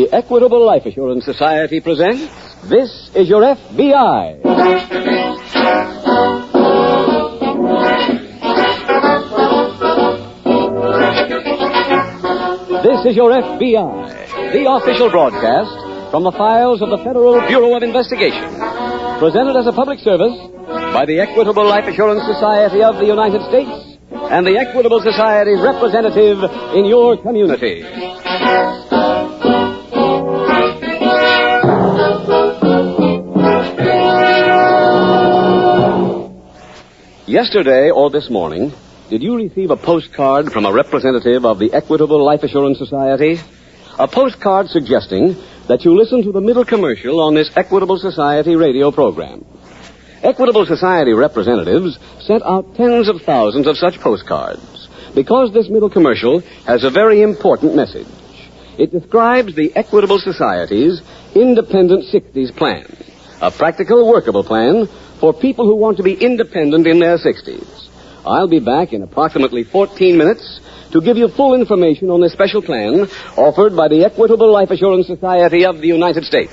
The Equitable Life Assurance Society presents This Is Your F.B.I. This is Your F.B.I., the official broadcast from the files of the Federal Bureau of Investigation. Presented as a public service by the Equitable Life Assurance Society of the United States and the Equitable Society's representative in your community. Yesterday or this morning, did you receive a postcard from a representative of the Equitable Life Assurance Society? A postcard suggesting that you listen to the middle commercial on this Equitable Society radio program. Equitable Society representatives sent out tens of thousands of such postcards because this middle commercial has a very important message. It describes the Equitable Society's Independent 60s plan, a practical, workable plan for people who want to be independent in their 60s. I'll be back in approximately 14 minutes to give you full information on this special plan offered by the Equitable Life Assurance Society of the United States.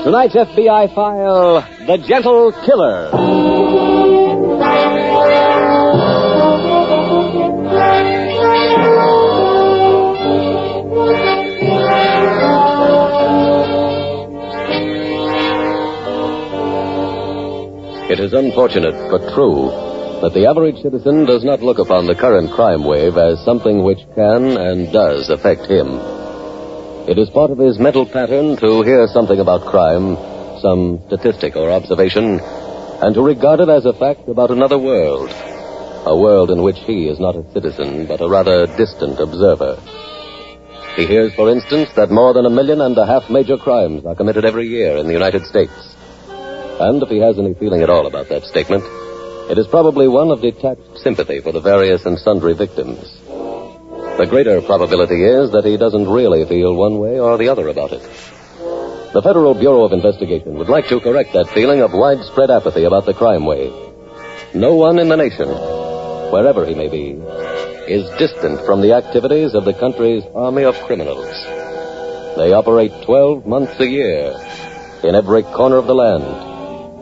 Tonight's FBI file, The Gentle Killer. It is unfortunate, but true, that the average citizen does not look upon the current crime wave as something which can and does affect him. It is part of his mental pattern to hear something about crime, some statistic or observation, and to regard it as a fact about another world, a world in which he is not a citizen, but a rather distant observer. He hears, for instance, that more than 1.5 million major crimes are committed every year in the United States. And if he has any feeling at all about that statement, it is probably one of detached sympathy for the various and sundry victims. The greater probability is that he doesn't really feel one way or the other about it. The Federal Bureau of Investigation would like to correct that feeling of widespread apathy about the crime wave. No one in the nation, wherever he may be, is distant from the activities of the country's army of criminals. They operate 12 months a year in every corner of the land.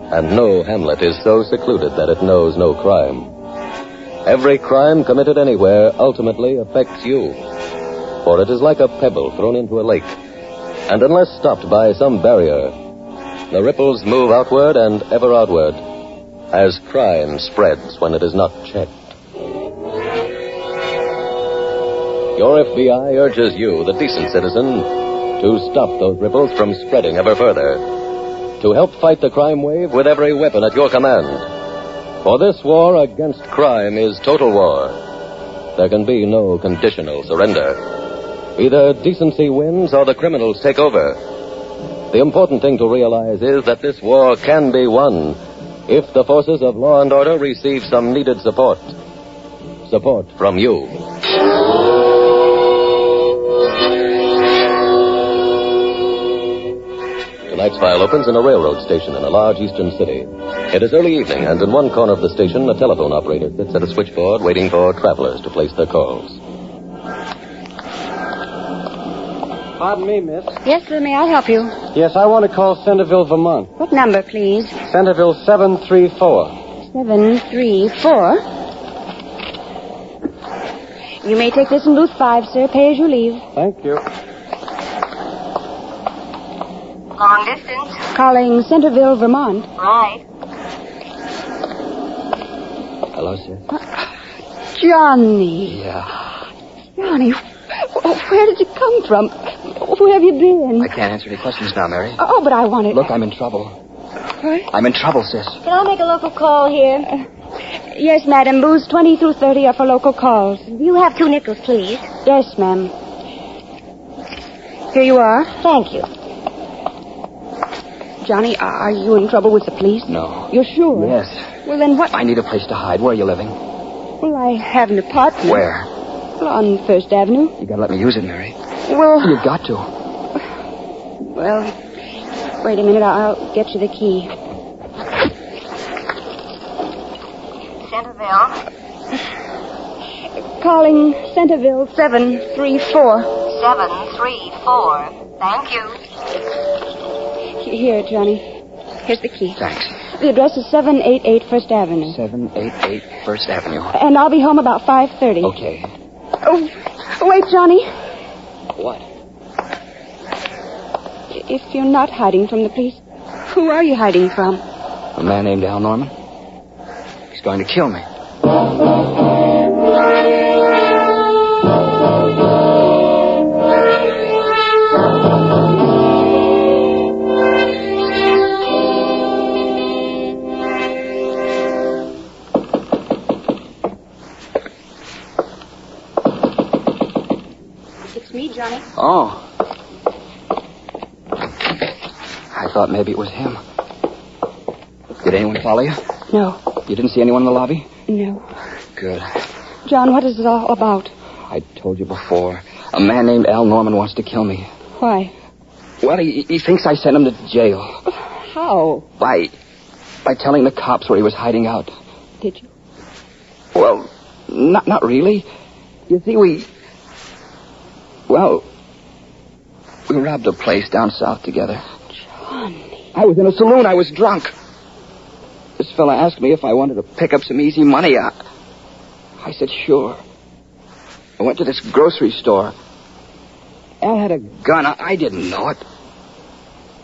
And no hamlet is so secluded that it knows no crime. Every crime committed anywhere ultimately affects you. For it is like a pebble thrown into a lake. And unless stopped by some barrier, the ripples move outward and ever outward as crime spreads when it is not checked. Your FBI urges you, the decent citizen, to stop those ripples from spreading ever further. To help fight the crime wave with every weapon at your command. For this war against crime is total war. There can be no conditional surrender. Either decency wins or the criminals take over. The important thing to realize is that this war can be won if the forces of law and order receive some needed support. Support from you. Tonight's file opens in a railroad station in a large eastern city. It is early evening, and in one corner of the station, a telephone operator sits at a switchboard waiting for travelers to place their calls. Pardon me, miss. Yes, sir, may I help you? Yes, I want to call Centerville, Vermont. What number, please? Centerville 734. 734. You may take this in booth 5, sir. Pay as you leave. Thank you. Long distance. Calling Centerville, Vermont. Right. Hello, sir. Johnny. Yeah. Johnny, where did you come from? Where have you been? I can't answer any questions now, Mary. Oh, but I wanted... Look, I'm in trouble. What? I'm in trouble, sis. Can I make a local call here? Yes, madam. Booths 20 through 30 are for local calls. You have 2 nickels, please. Yes, ma'am. Here you are. Thank you. Johnny, are you in trouble with the police? No. You're sure? Yes. Well, then what... I need a place to hide. Where are you living? Well, I have an apartment. Where? Well, on First Avenue. You gotta let me use it, Mary. Well... You've got to. Well, wait a minute. I'll get you the key. Centerville. Calling Centerville 734. 734. Thank you. Here, Johnny. Here's the key. Thanks. The address is 788 First Avenue. 788 First Avenue. And I'll be home about 5:30. Okay. Oh, wait, Johnny. What? If you're not hiding from the police, who are you hiding from? A man named Al Norman. He's going to kill me. It's me, Johnny. Oh. I thought maybe it was him. Did anyone follow you? No. You didn't see anyone in the lobby? No. Good. John, what is it all about? I told you before. A man named Al Norman wants to kill me. Why? Well, he thinks I sent him to jail. How? By telling the cops where he was hiding out. Did you? Well, not really. You see, we robbed a place down south together. Johnny. I was in a saloon. I was drunk. This fella asked me if I wanted to pick up some easy money. I said, sure. I went to this grocery store. Al had a gun. I didn't know it.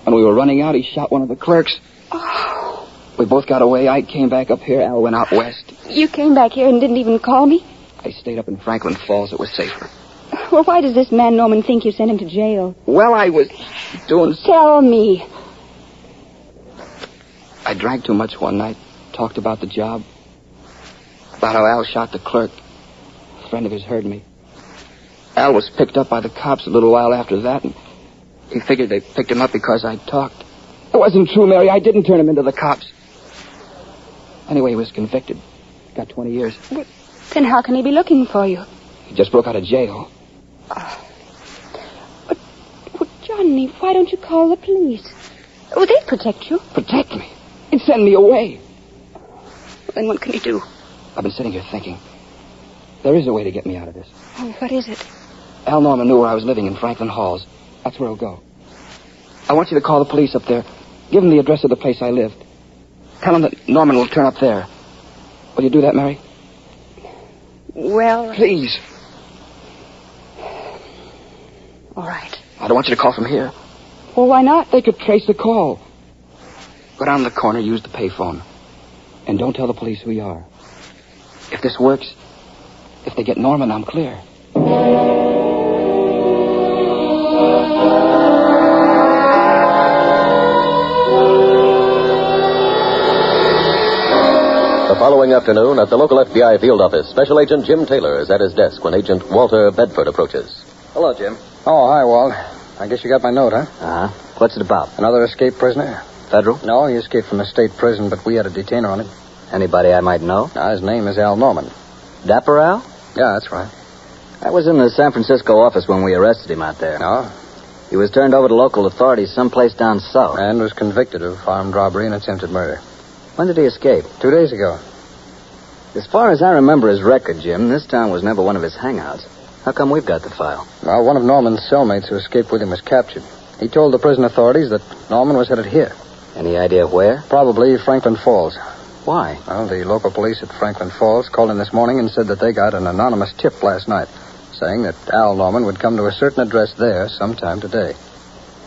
When we were running out, he shot one of the clerks. Oh. We both got away. I came back up here. Al went out west. You came back here and didn't even call me? I stayed up in Franklin Falls. It was safer. Well, why does this man Norman think you sent him to jail? Well, I was doing... Tell me. I drank too much one night. Talked about the job. About how Al shot the clerk. A friend of his heard me. Al was picked up by the cops a little while after that, and he figured they picked him up because I talked. It wasn't true, Mary. I didn't turn him into the cops. Anyway, he was convicted. Got 20 years. Well, then how can he be looking for you? He just broke out of jail. But, Johnny, why don't you call the police? Well, they'd protect you. Protect me? He'd send me away. Then what can you do? I've been sitting here thinking. There is a way to get me out of this. Oh, what is it? Al Norman knew where I was living in Franklin Halls. That's where he'll go. I want you to call the police up there. Give them the address of the place I lived. Tell them that Norman will turn up there. Will you do that, Mary? Well... Please. All right. I don't want you to call from here. Well, why not? They could trace the call. Go down to the corner, use the payphone. And don't tell the police who you are. If this works, if they get Norman, I'm clear. The following afternoon, at the local FBI field office, Special Agent Jim Taylor is at his desk when Agent Walter Bedford approaches. Hello, Jim. Oh, hi, Walt. I guess you got my note, huh? Uh-huh. What's it about? Another escaped prisoner? Federal? No, he escaped from a state prison, but we had a detainer on him. Anybody I might know? His name is Al Norman. Dapper Al? Yeah, that's right. I was in the San Francisco office when we arrested him out there. No? He was turned over to local authorities someplace down south. And was convicted of armed robbery and attempted murder. When did he escape? 2 days ago. As far as I remember his record, Jim, this town was never one of his hangouts. How come we've got the file? Well, one of Norman's cellmates who escaped with him was captured. He told the prison authorities that Norman was headed here. Any idea where? Probably Franklin Falls. Why? Well, the local police at Franklin Falls called in this morning and said that they got an anonymous tip last night saying that Al Norman would come to a certain address there sometime today.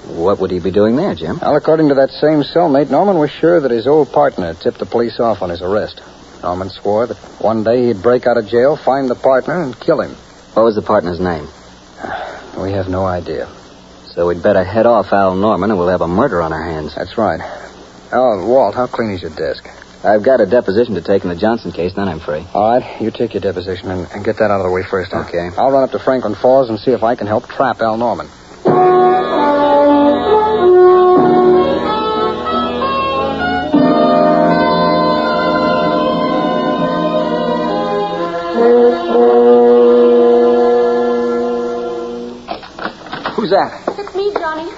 What would he be doing there, Jim? Well, according to that same cellmate, Norman was sure that his old partner tipped the police off on his arrest. Norman swore that one day he'd break out of jail, find the partner, and kill him. What was the partner's name? We have no idea. So we'd better head off Al Norman and we'll have a murder on our hands. That's right. Oh, Walt, how clean is your desk? I've got a deposition to take in the Johnson case, then I'm free. All right, you take your deposition and get that out of the way first. Huh? Okay. I'll run up to Franklin Falls and see if I can help trap Al Norman. Who's that? It's me, Johnny.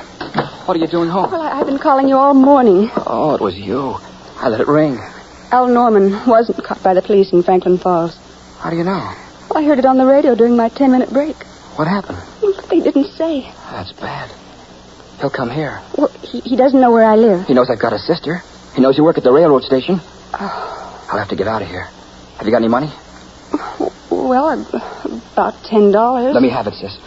What are you doing home? Well, I've been calling you all morning. Oh, it was you. I let it ring. Al Norman wasn't caught by the police in Franklin Falls. How do you know? Well, I heard it on the radio during my 10-minute break. What happened? They didn't say. That's bad. He'll come here. Well, he doesn't know where I live. He knows I've got a sister. He knows you work at the railroad station. Oh. I'll have to get out of here. Have you got any money? Well, about $10. Let me have it, sis.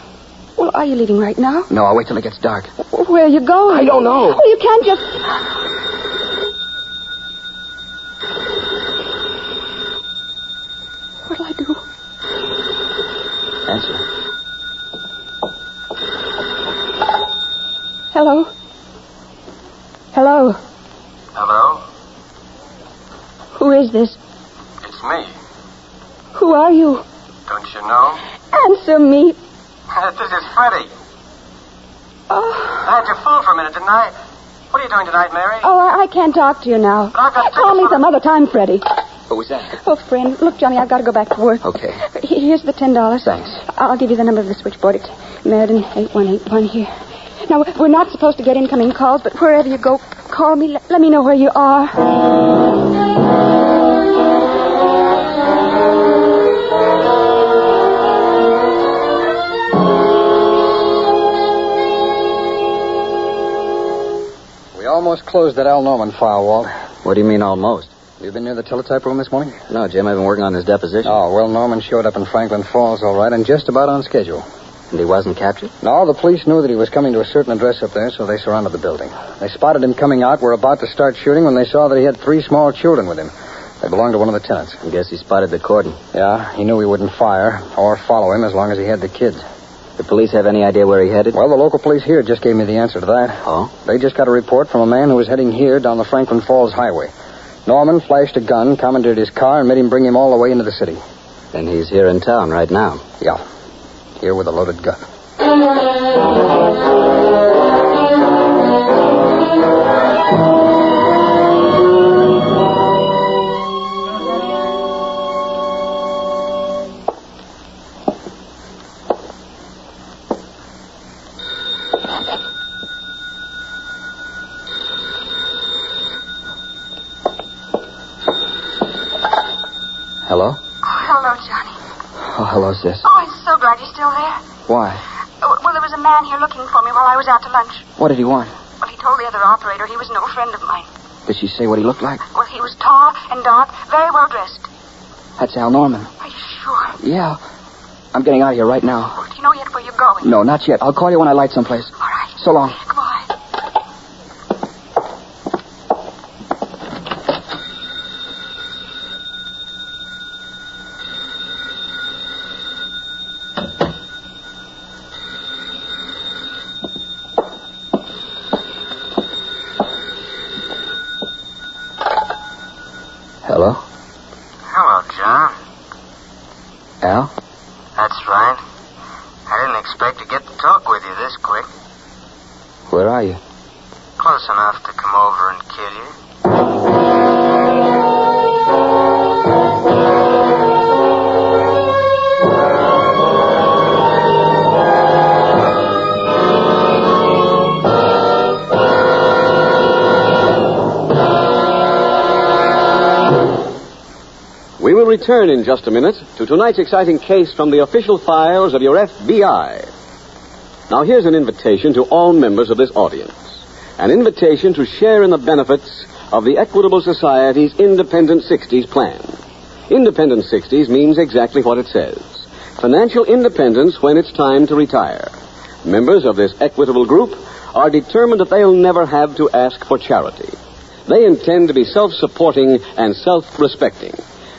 Well, are you leaving right now? No, I'll wait till it gets dark. Where are you going? I don't know. Well, you can't just... What'll I do? Answer. Hello? Hello? Hello? Who is this? It's me. Who are you? Don't you know? Answer me. This is Freddie. Oh, I had you fooled for a minute, didn't I? What are you doing tonight, Mary? oh, I can't talk to you now. But I've got Call me tickets for some other time, Freddie. Who was that? Oh, friend, look, Johnny, I've got to go back to work. Okay. Here's the $10. Thanks. I'll give you the number of the switchboard. It's Meriden 8181 here. Now, we're not supposed to get incoming calls, but wherever you go, call me. Let me know where you are. We almost closed that Al Norman file, Walt. What do you mean almost? You been near the teletype room this morning? No, Jim, I've been working on his deposition. Oh, well, Norman showed up in Franklin Falls, all right, and just about on schedule. And he wasn't captured? No, the police knew that he was coming to a certain address up there, so they surrounded the building. They spotted him coming out, were about to start shooting when they saw that he had 3 small children with him. They belonged to one of the tenants. I guess he spotted the cordon. Yeah, he knew he wouldn't fire or follow him as long as he had the kids. The police have any idea where he headed? Well, the local police here just gave me the answer to that. Oh? They just got a report from a man who was heading here down the Franklin Falls Highway. Norman flashed a gun, commandeered his car, and made him bring him all the way into the city. Then he's here in town right now. Yeah, here with a loaded gun. Hello? Hello, Johnny. Oh, hello, sis. Oh, I'm so glad you're still there. Why? Well, there was a man here looking for me while I was out to lunch. What did he want? Well, he told the other operator he was no friend of mine. Did she say what he looked like? Well, he was tall and dark, very well dressed. That's Al Norman. Are you sure? Yeah. I'm getting out of here right now. Well, do you know yet where you're going? No, not yet. I'll call you when I light someplace. All right. So long. Goodbye. Hello? Hello, John. Al? That's right. I didn't expect to get to talk with you this quick. Where are you? Close enough to come over and kill you. We will return in just a minute to tonight's exciting case from the official files of your F.B.I. Now, here's an invitation to all members of this audience. An invitation to share in the benefits of the Equitable Society's Independent 60s plan. Independent 60s means exactly what it says. Financial independence when it's time to retire. Members of this equitable group are determined that they'll never have to ask for charity. They intend to be self-supporting and self-respecting.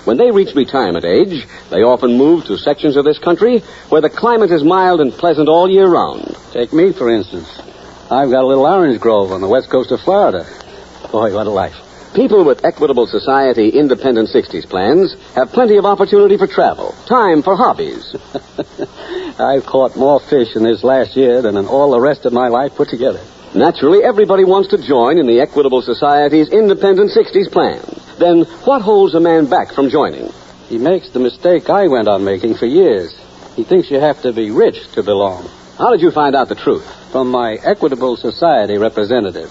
When they reach retirement age, they often move to sections of this country where the climate is mild and pleasant all year round. Take me, for instance. I've got a little orange grove on the west coast of Florida. Boy, what a life. People with Equitable Society Independent 60s plans have plenty of opportunity for travel, time for hobbies. I've caught more fish in this last year than in all the rest of my life put together. Naturally, everybody wants to join in the Equitable Society's Independent 60s plan. Then what holds a man back from joining? He makes the mistake I went on making for years. He thinks you have to be rich to belong. How did you find out the truth? From my Equitable Society representative.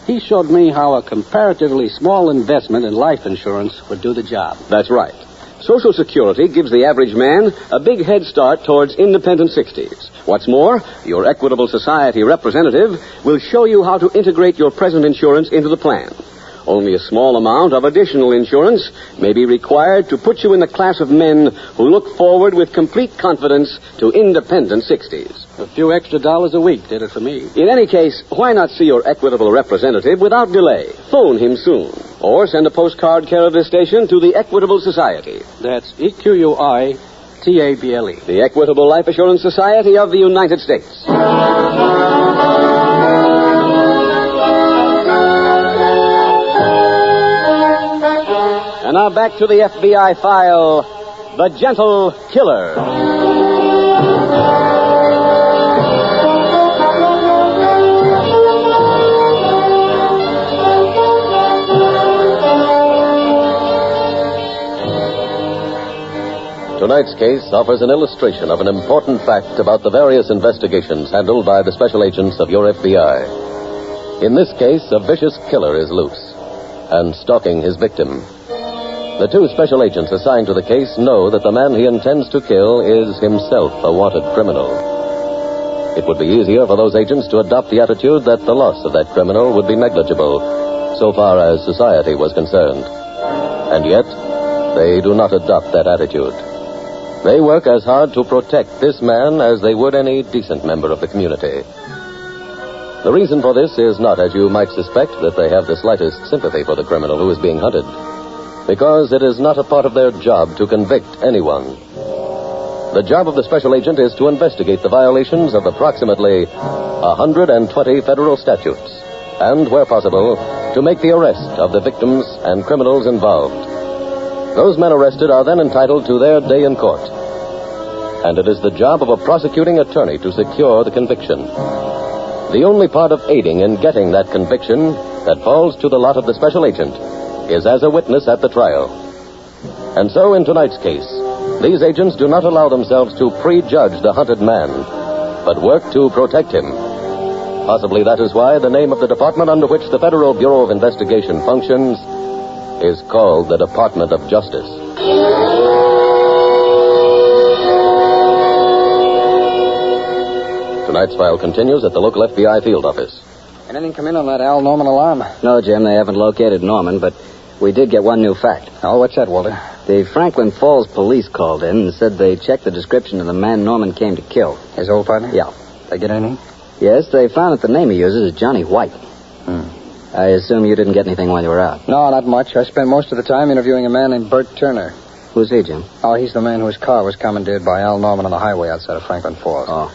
He showed me how a comparatively small investment in life insurance would do the job. That's right. Social Security gives the average man a big head start towards independent 60s. What's more, your Equitable Society representative will show you how to integrate your present insurance into the plan. Only a small amount of additional insurance may be required to put you in the class of men who look forward with complete confidence to independent 60s. A few extra dollars a week did it for me. In any case, why not see your Equitable representative without delay? Phone him soon. Or send a postcard care of this station to the Equitable Society. That's EQUITABLE. The Equitable Life Assurance Society of the United States. And now back to the FBI file, The Gentle Killer. Tonight's case offers an illustration of an important fact about the various investigations handled by the special agents of your FBI. In this case, a vicious killer is loose and stalking his victim. The two special agents assigned to the case know that the man he intends to kill is himself a wanted criminal. It would be easier for those agents to adopt the attitude that the loss of that criminal would be negligible, so far as society was concerned. And yet, they do not adopt that attitude. They work as hard to protect this man as they would any decent member of the community. The reason for this is not, as you might suspect, that they have the slightest sympathy for the criminal who is being hunted, because it is not a part of their job to convict anyone. The job of the special agent is to investigate the violations of approximately 120 federal statutes, and, where possible, to make the arrest of the victims and criminals involved. Those men arrested are then entitled to their day in court. And it is the job of a prosecuting attorney to secure the conviction. The only part of aiding in getting that conviction that falls to the lot of the special agent is as a witness at the trial. And so in tonight's case, these agents do not allow themselves to prejudge the hunted man, but work to protect him. Possibly that is why the name of the department under which the Federal Bureau of Investigation functions is called the Department of Justice. Tonight's file continues at the local FBI field office. Anything come in on that Al Norman alarm? No, Jim, they haven't located Norman, but we did get one new fact. Oh, what's that, Walter? The Franklin Falls police called in and said they checked the description of the man Norman came to kill. His old partner? Yeah. They get anything? Yes, they found that the name he uses is Johnny White. I assume you didn't get anything while you were out. No, not much. I spent most of the time interviewing a man named Bert Turner. Who's he, Jim? Oh, he's the man whose car was commandeered by Al Norman on the highway outside of Franklin Falls. Oh.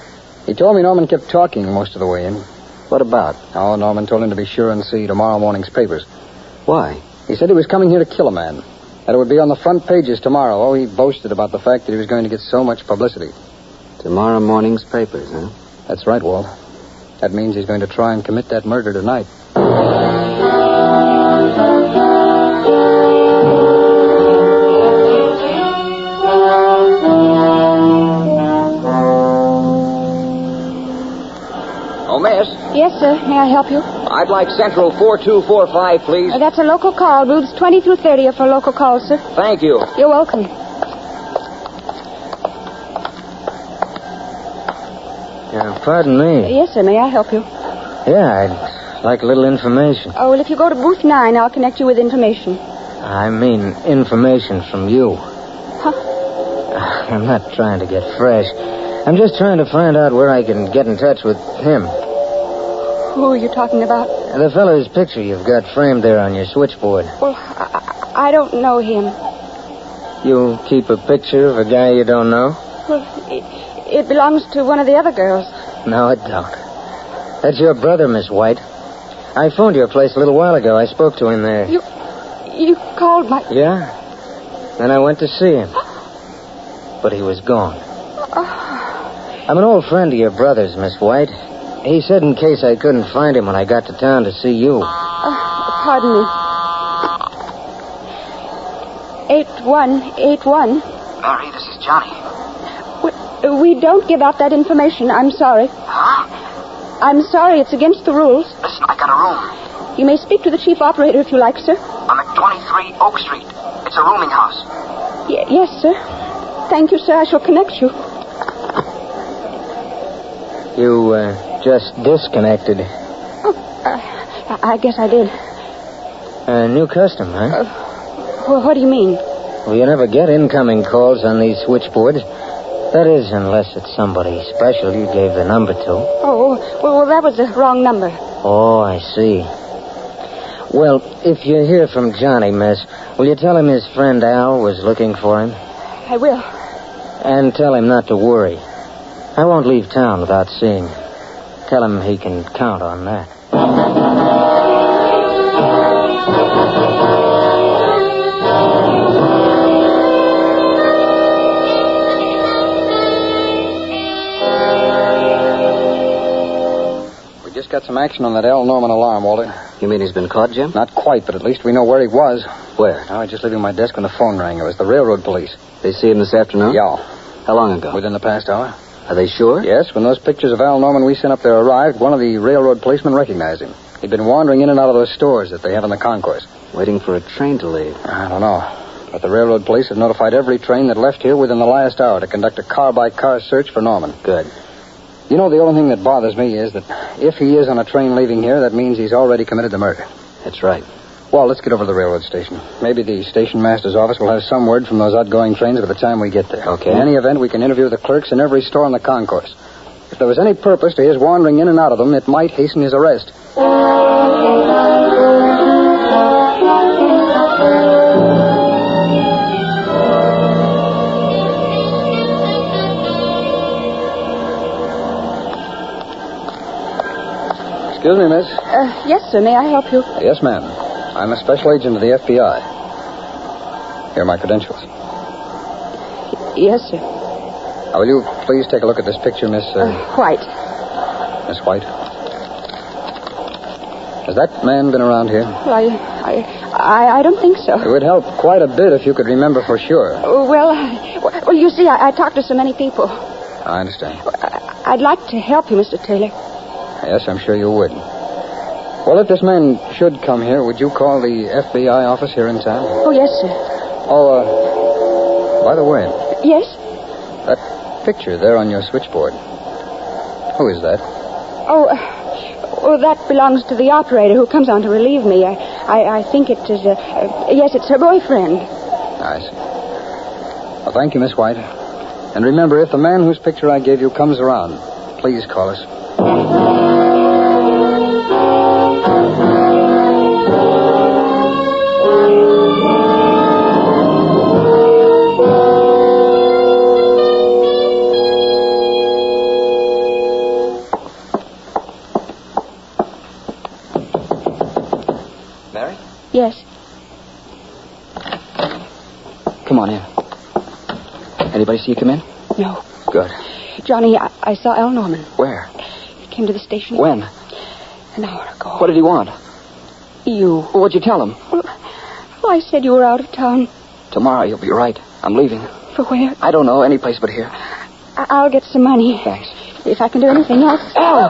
He told me Norman kept talking most of the way in. What about? Oh, Norman told him to be sure and see tomorrow morning's papers. Why? He said he was coming here to kill a man. That it would be on the front pages tomorrow. Oh, he boasted about the fact that he was going to get so much publicity. Tomorrow morning's papers, huh? That's right, Walt. That means he's going to try and commit that murder tonight. Oh, miss. Yes, sir. May I help you? I'd like Central 4245, please. That's a local call. Booths 20 through 30 are for local calls, sir. Thank you. You're welcome. Pardon me. Yes, sir. May I help you? Yeah, I'd like a little information. Oh, well, if you go to booth 9, I'll connect you with information. I mean information from you. Huh? I'm not trying to get fresh. I'm just trying to find out where I can get in touch with him. Who are you talking about? The fellow's picture you've got framed there on your switchboard. Well, I don't know him. You keep a picture of a guy you don't know? Well, it belongs to one of the other girls. No, it don't. That's your brother, Miss White. I phoned your place a little while ago. I spoke to him there. You called my... Yeah. Then I went to see him. But he was gone. I'm an old friend of your brother's, Miss White. He said in case I couldn't find him when I got to town to see you. Pardon me. 8181. Mary, this is Johnny. We don't give out that information. I'm sorry. Huh? I'm sorry. It's against the rules. Listen, I got a room. You may speak to the chief operator if you like, sir. I'm at 23 Oak Street. It's a rooming house. Yes, sir. Thank you, sir. I shall connect you. You, just disconnected. Oh, I guess I did. New custom, huh? Well, what do you mean? Well, you never get incoming calls on these switchboards. That is, unless it's somebody special you gave the number to. Oh, well, that was the wrong number. Oh, I see. Well, if you hear from Johnny, miss, will you tell him his friend Al was looking for him? I will. And tell him not to worry. I won't leave town without seeing him. Tell him he can count on that. We just got some action on that Al Norman alarm, Walter. You mean he's been caught, Jim? Not quite, but at least we know where he was. Where? I was just leaving my desk when the phone rang. It was the railroad police. They see him this afternoon? Yeah. How long ago? Within the past hour. Are they sure? Yes, when those pictures of Al Norman we sent up there arrived, one of the railroad policemen recognized him. He'd been wandering in and out of those stores that they have in the concourse. Waiting for a train to leave. I don't know. But the railroad police have notified every train that left here within the last hour to conduct a car-by-car search for Norman. Good. You know, the only thing that bothers me is that if he is on a train leaving here, that means he's already committed the murder. That's right. Well, let's get over to the railroad station. Maybe the station master's office will have some word from those outgoing trains by the time we get there. Okay. In any event, we can interview the clerks in every store in the concourse. If there was any purpose to his wandering in and out of them, it might hasten his arrest. Excuse me, miss. Yes, sir. May I help you? Yes, ma'am. I'm a special agent of the F.B.I. Here are my credentials. Yes, sir. Now, will you please take a look at this picture, Miss... White. Miss White? Has that man been around here? Well, I don't think so. It would help quite a bit if you could remember for sure. Well, you see, I talked to so many people. I understand. I'd like to help you, Mr. Taylor. Yes, I'm sure you would. Well, if this man should come here, would you call the F.B.I. office here in town? Oh, yes, sir. Oh, by the way, Yes? that picture there on your switchboard. Who is that? Oh, that belongs to the operator who comes on to relieve me. I think it is yes, it's her boyfriend. I see. Well, thank you, Miss White. And remember, if the man whose picture I gave you comes around, please call us. Mary? Yes. Come on in. Anybody see you come in? No. Good. Johnny, I saw Al Norman. Where? He came to the station. When? An hour ago. What did he want? You. Well, what'd you tell him? Well, I said you were out of town. Tomorrow you'll be right. I'm leaving. For where? I don't know any place but here. I'll get some money. Thanks. If I can do anything else. Al!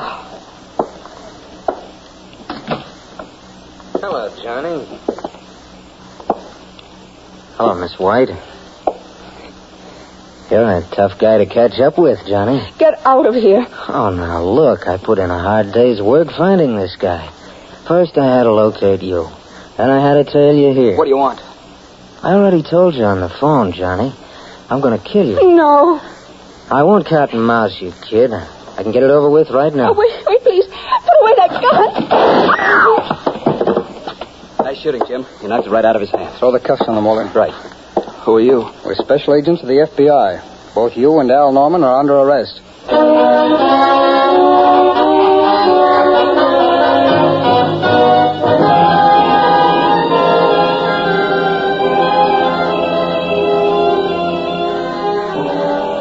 Hello, Johnny. Hello, Miss White. You're a tough guy to catch up with, Johnny. Get out of here. Oh, now, look, I put in a hard day's work finding this guy. First, I had to locate you. Then I had to tail you here. What do you want? I already told you on the phone, Johnny. I'm going to kill you. No. I won't cat and mouse you, kid. I can get it over with right now. Oh, wait, please. Put away that gun. Nice shooting, Jim. You knocked it right out of his hand. Throw the cuffs on them, Walter. Right. Who are you? We're special agents of the F.B.I. Both you and Al Norman are under arrest.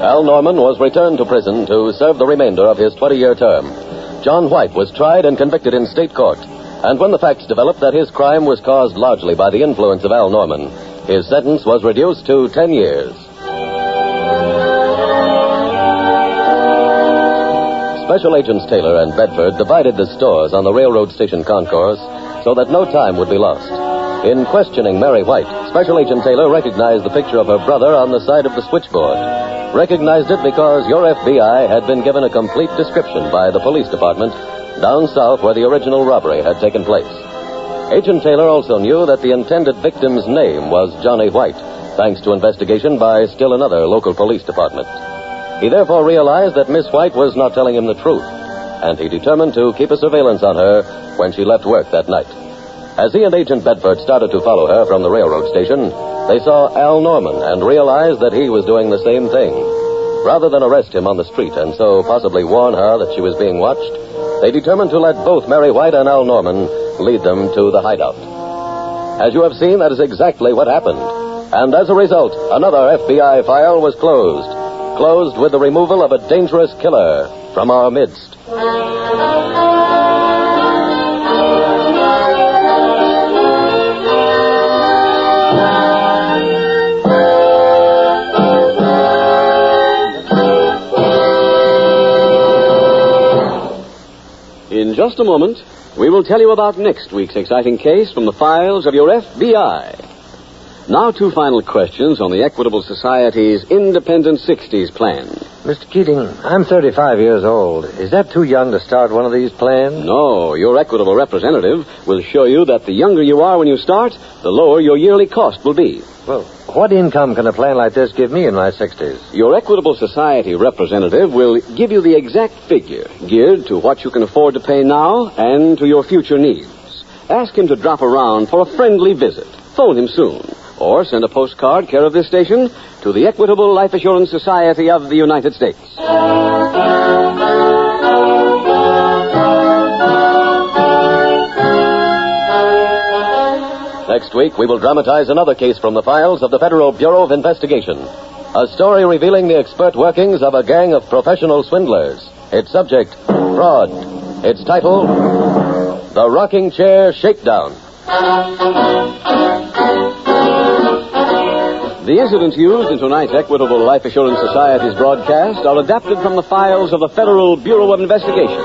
Al Norman was returned to prison to serve the remainder of his 20-year term. John White was tried and convicted in state court. And when the facts developed that his crime was caused largely by the influence of Al Norman, his sentence was reduced to 10 years. Special Agents Taylor and Bedford divided the stores on the railroad station concourse so that no time would be lost. In questioning Mary White, Special Agent Taylor recognized the picture of her brother on the side of the switchboard. Recognized it because your F.B.I. had been given a complete description by the police department down south where the original robbery had taken place. Agent Taylor also knew that the intended victim's name was Johnny White, thanks to investigation by still another local police department. He therefore realized that Miss White was not telling him the truth, and he determined to keep a surveillance on her when she left work that night. As he and Agent Bedford started to follow her from the railroad station, they saw Al Norman and realized that he was doing the same thing. Rather than arrest him on the street and so possibly warn her that she was being watched, they determined to let both Mary White and Al Norman lead them to the hideout. As you have seen, that is exactly what happened. And as a result, another FBI file was closed. Closed with the removal of a dangerous killer from our midst. In just a moment, we will tell you about next week's exciting case from the files of your F.B.I. Now, two final questions on the Equitable Society's Independent 60s plan. Mr. Keating, I'm 35 years old. Is that too young to start one of these plans? No, your Equitable representative will show you that the younger you are when you start, the lower your yearly cost will be. Well, what income can a plan like this give me in my 60s? Your Equitable Society representative will give you the exact figure, geared to what you can afford to pay now and to your future needs. Ask him to drop around for a friendly visit. Phone him soon. Or send a postcard, care of this station, to the Equitable Life Assurance Society of the United States. Next week, we will dramatize another case from the files of the Federal Bureau of Investigation. A story revealing the expert workings of a gang of professional swindlers. Its subject, fraud. Its title, The Rocking Chair Shakedown. The incidents used in tonight's Equitable Life Assurance Society's broadcast are adapted from the files of the Federal Bureau of Investigation.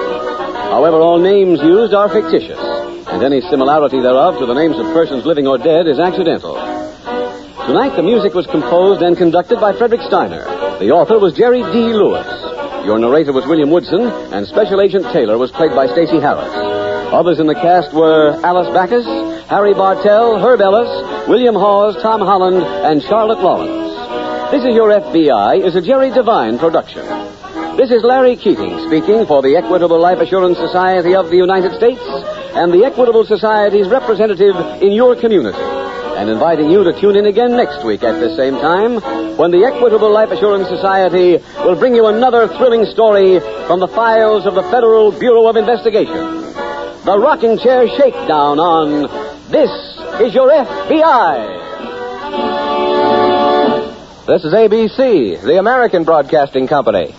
However, all names used are fictitious, and any similarity thereof to the names of persons living or dead is accidental. Tonight, the music was composed and conducted by Frederick Steiner. The author was Jerry D. Lewis. Your narrator was William Woodson, and Special Agent Taylor was played by Stacy Harris. Others in the cast were Alice Backus, Harry Bartell, Herb Ellis, William Hawes, Tom Holland, and Charlotte Lawrence. This Is Your F.B.I. is a Jerry Devine production. This is Larry Keating speaking for the Equitable Life Assurance Society of the United States and the Equitable Society's representative in your community, and inviting you to tune in again next week at this same time when the Equitable Life Assurance Society will bring you another thrilling story from the files of the Federal Bureau of Investigation. The Rocking Chair Shakedown on This Is Your F.B.I. This is ABC, the American Broadcasting Company.